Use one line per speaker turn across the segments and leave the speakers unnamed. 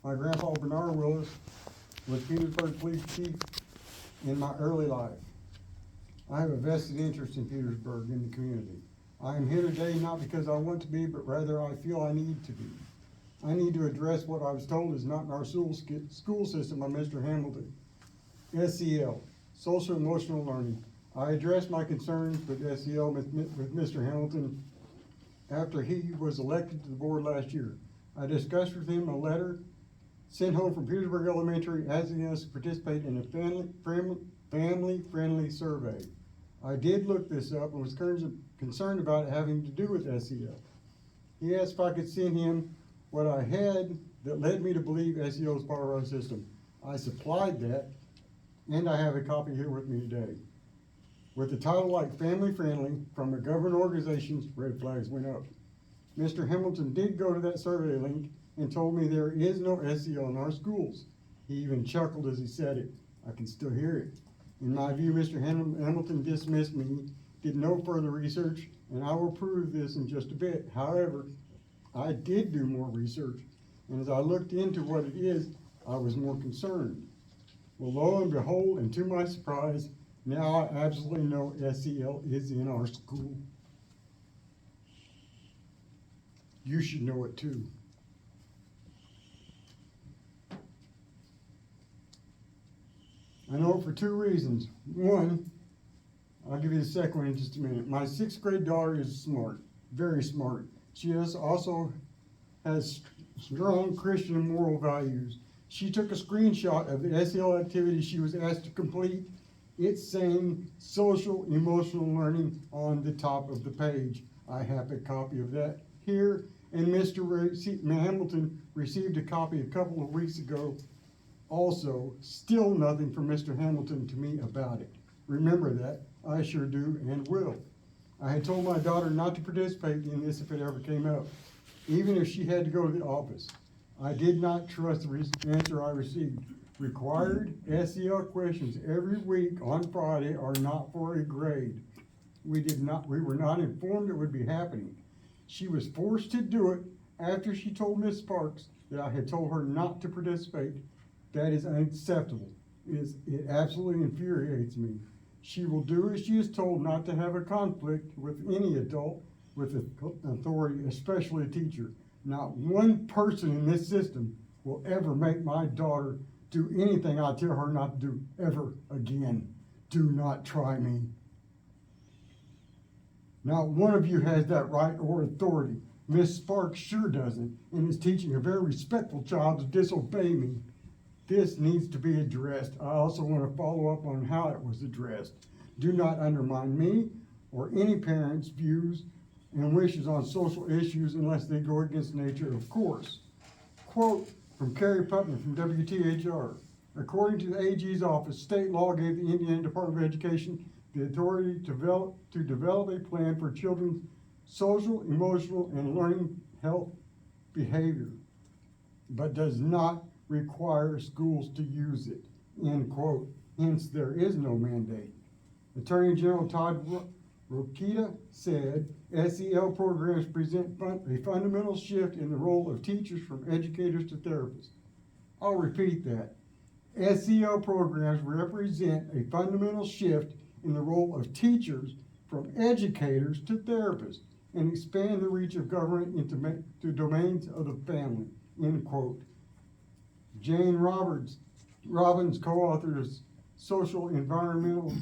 My grandpa Bernard Willis was Petersburg Police Chief in my early life. I have a vested interest in Petersburg and the community. I am here today not because I want to be, but rather I feel I need to be. I need to address what I was told is not in our school system by Mr. Hamilton. SEL, Social Emotional Learning. I addressed my concerns with SEL with Mr. Hamilton after he was elected to the board last year. I discussed with him a letter sent home from Petersburg Elementary asking us to participate in a family-friendly survey. I did look this up and was concerned about it having to do with SEL. He asked if I could send him what I had that led me to believe SEL is part of our system. I supplied that, and I have a copy here with me today. With the title like Family Friendly from a government organization, red flags went up. Mr. Hamilton did go to that survey link and told me there is no SEL in our schools. He even chuckled as he said it. I can still hear it. In my view, Mr. Hamilton dismissed me, did no further research, and I will prove this in just a bit. However, I did do more research, and as I looked into what it is, I was more concerned. Well, lo and behold, and to my surprise, now I absolutely know SEL is in our school. You should know it too. I know it for two reasons. One, I'll give you the second one in just a minute. My 6th grade daughter is smart, very smart. She also has strong Christian and moral values. She took a screenshot of the SEL activity she was asked to complete. It's saying social emotional learning on the top of the page. I have a copy of that here, and Mr. Hamilton received a copy a couple of weeks ago. Also, still nothing from Mr. Hamilton to me about it. Remember that, I sure do and will. I had told my daughter not to participate in this if it ever came up, even if she had to go to the office. I did not trust the answer I received. Required SEL questions every week on Friday are not for a grade. We were not informed it would be happening. She was forced to do it after she told Miss Sparks that I had told her not to participate. That is unacceptable. It absolutely infuriates me. She will do as she is told, not to have a conflict with any adult with authority, especially a teacher. Not one person in this system will ever make my daughter do anything I tell her not to do ever again. Do not try me. Not one of you has that right or authority. Miss Sparks sure doesn't, and is teaching a very respectful child to disobey me. This needs to be addressed. I also want to follow up on how it was addressed. Do not undermine me or any parent's views and wishes on social issues unless they go against nature, of course. Quote from Carrie Putnam from WTHR. According to the AG's office, state law gave the Indiana Department of Education the authority to develop a plan for children's social, emotional, and learning health behavior, but does not require schools to use it, end quote. Hence, there is no mandate. Attorney General Todd Rokita said, SEL programs present a fundamental shift in the role of teachers from educators to therapists. I'll repeat that. SEL programs represent a fundamental shift in the role of teachers from educators to therapists and expand the reach of government into domains of the family, end quote. Jane Robbins, co-author of Social Emotional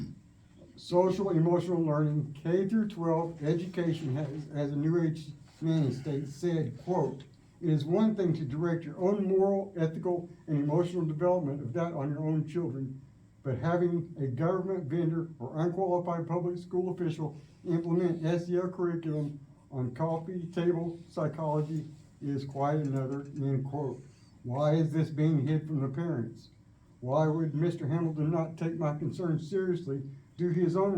Learning, K through 12 Education as a New Age nanny state, said, quote, it is one thing to direct your own moral, ethical, and emotional development of that on your own children, but having a government vendor or unqualified public school official implement SEL curriculum on coffee table psychology is quite another, end quote. Why is this being hid from the parents? Why would Mr. Hamilton not take my concerns seriously, do his own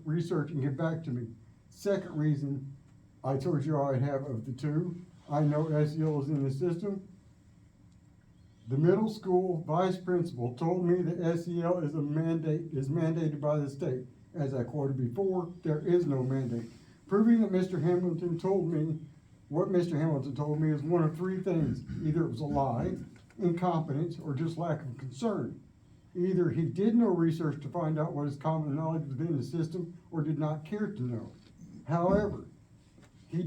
research, and get back to me? Second reason, I told you I'd have of the two. I know SEL is in the system. The middle school vice principal told me that SEL is mandated by the state. As I quoted before, there is no mandate. Proving that Mr. Hamilton told me what Mr. Hamilton told me is one of three things. Either it was a lie, incompetence or just lack of concern. Either he did no research to find out what is common knowledge within the system or did not care to know. However, he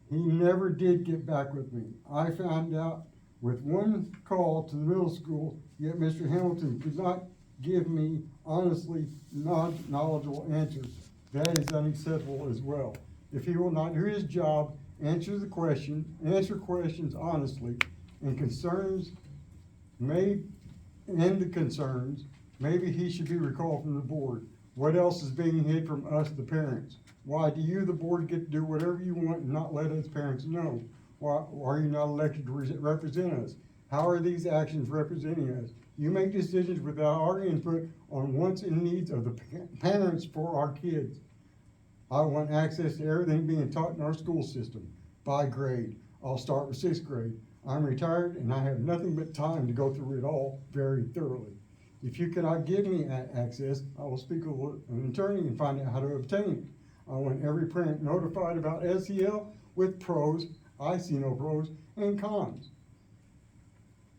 never did get back with me. I found out with one call to the middle school, yet Mr. Hamilton could not give me honestly knowledgeable answers. That is unacceptable as well. If he will not do his job, answer questions honestly, and end the concerns, maybe he should be recalled from the board. What else is being hid from us, the parents? Why do you, the board, get to do whatever you want and not let us parents know? Why are you not elected to represent us? How are these actions representing us? You make decisions without our input on wants and needs of the parents for our kids. I want access to everything being taught in our school system by grade. I'll start with 6th grade. I'm retired and I have nothing but time to go through it all very thoroughly. If you cannot give me access, I will speak with an attorney and find out how to obtain it. I want every parent notified about SEL with pros, I see no pros, and cons.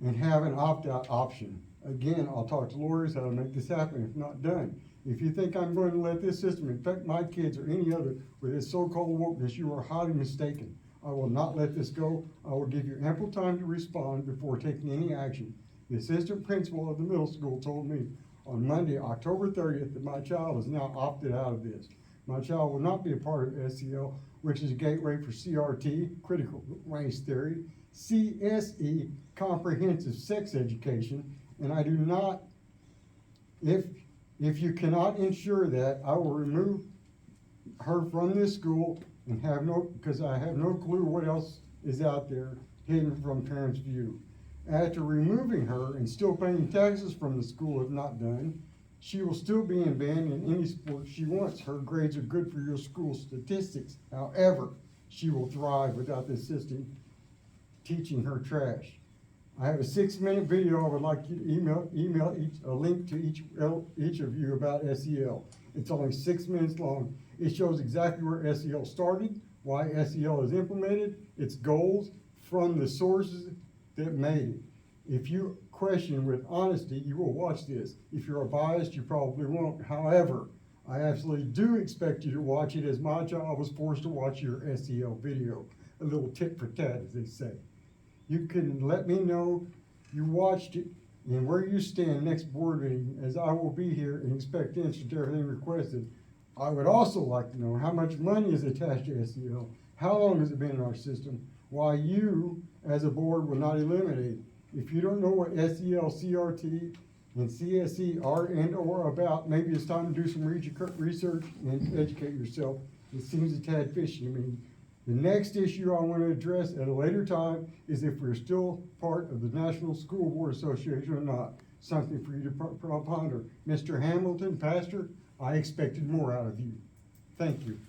And have an opt-out option. Again, I'll talk to lawyers how to make this happen if not done. If you think I'm going to let this system infect my kids or any other with its so-called wokeness, you are highly mistaken. I will not let this go. I will give you ample time to respond before taking any action. The assistant principal of the middle school told me on Monday, October 30th, that my child is now opted out of this. My child will not be a part of SEL, which is a gateway for CRT, critical race theory, CSE, comprehensive sex education, and I do not, if you cannot ensure that, I will remove her from this school and because I have no clue what else is out there hidden from parents' view. After removing her and still paying taxes from the school if not done, she will still be in band in any sport she wants. Her grades are good for your school statistics. However, she will thrive without the system teaching her trash. I have a 6-minute video I would like you to email a link to each of you about SEL. It's only 6 minutes long. It shows exactly where SEL started, why SEL is implemented, its goals, from the sources that made it. If you question with honesty, you will watch this. If you're biased, you probably won't. However, I absolutely do expect you to watch it, as my child was forced to watch your SEL video. A little tit for tat, as they say. You can let me know you watched it and where you stand next board meeting, as I will be here and expect answers to everything requested. I would also like to know how much money is attached to SEL, how long has it been in our system, why you, as a board, will not eliminate it. If you don't know what SEL, CRT, and CSE are and or about, maybe it's time to do some research and educate yourself. It seems a tad fishy to me. The next issue I want to address at a later time is if we're still part of the National School Board Association or not. Something for you to ponder. Mr. Hamilton, Pastor, I expected more out of you. Thank you.